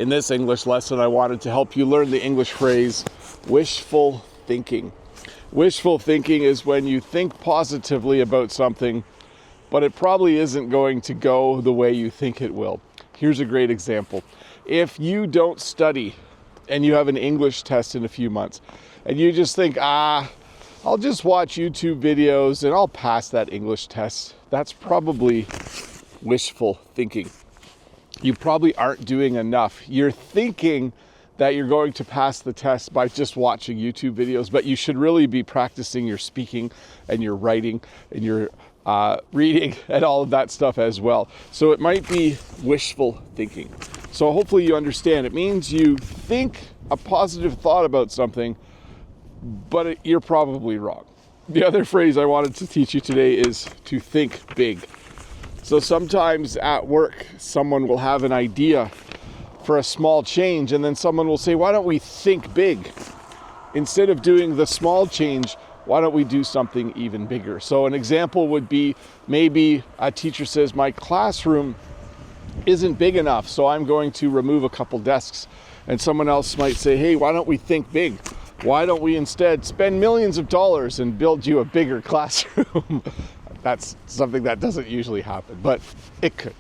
In this English lesson, I wanted to help you learn the English phrase, wishful thinking. Wishful thinking is when you think positively about something, but it probably isn't going to go the way you think it will. Here's a great example. If you don't study and you have an English test in a few months, and you just think, I'll just watch YouTube videos and I'll pass that English test, that's probably wishful thinking. You probably aren't doing enough. You're thinking that you're going to pass the test by just watching YouTube videos, but you should really be practicing your speaking and your writing and your reading and all of that stuff as well. So it might be wishful thinking. So hopefully you understand. It means you think a positive thought about something, but you're probably wrong. The other phrase I wanted to teach you today is to think big. So sometimes at work, someone will have an idea for a small change, and then someone will say, why don't we think big? Instead of doing the small change, why don't we do something even bigger? So an example would be, maybe a teacher says, my classroom isn't big enough, so I'm going to remove a couple desks. And someone else might say, hey, why don't we think big? Why don't we instead spend millions of dollars and build you a bigger classroom? That's something that doesn't usually happen, but it could.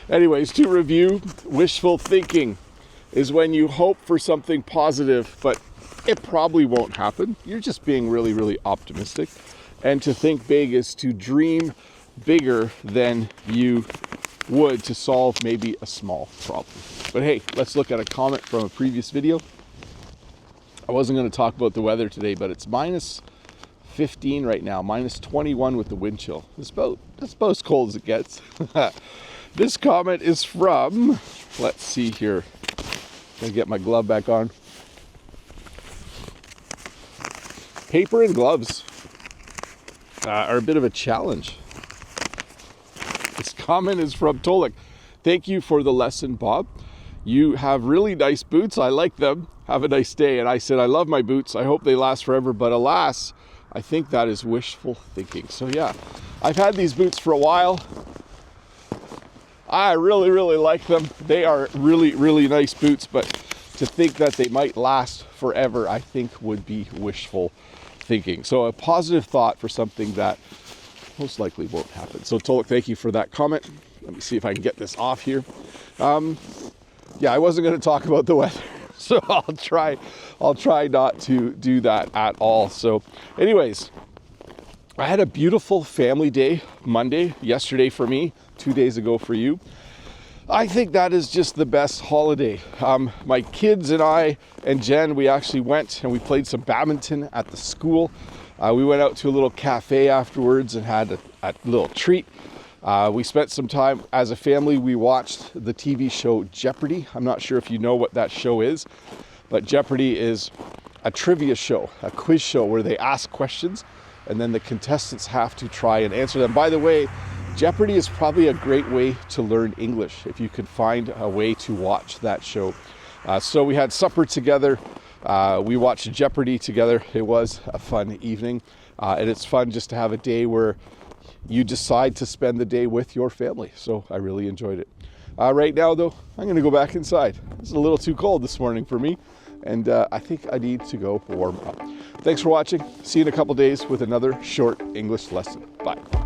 Anyways, to review, wishful thinking is when you hope for something positive, but it probably won't happen. You're just being really, really optimistic. And to think big is to dream bigger than you would to solve maybe a small problem. But hey, let's look at a comment from a previous video. I wasn't going to talk about the weather today, but it's minus 15 right now, minus 21 with the wind chill. It's about as cold as it gets. This comment is from, let's see here. Gonna get my glove back on. Paper and gloves are a bit of a challenge. This comment is from Tolik. Thank you for the lesson, Bob. You have really nice boots. I like them. Have a nice day. And I said, I love my boots. I hope they last forever, but alas, I think that is wishful thinking. So yeah, I've had these boots for a while. I really, really like them. They are really, really nice boots, but to think that they might last forever, I think would be wishful thinking. So a positive thought for something that most likely won't happen. So Tolik, thank you for that comment. Let me see if I can get this off here. Yeah, I wasn't going to talk about the weather, so I'll try not to do that at all. So anyways, I had a beautiful family day Monday, yesterday for me, 2 days ago for you. I think that is just the best holiday. My kids and I and Jen, we actually went and we played some badminton at the school. We went out to a little cafe afterwards and had a little treat. We spent some time as a family. We watched the TV show Jeopardy. I'm not sure if you know what that show is, but Jeopardy is a trivia show, a quiz show where they ask questions and then the contestants have to try and answer them. By the way, Jeopardy is probably a great way to learn English if you could find a way to watch that show. So we had supper together. We watched Jeopardy together. It was a fun evening. And it's fun just to have a day where you decide to spend the day with your family. So I really enjoyed it. Right now, though, I'm going to go back inside. It's a little too cold this morning for me. And I think I need to go warm up. Thanks for watching. See you in a couple days with another short English lesson. Bye.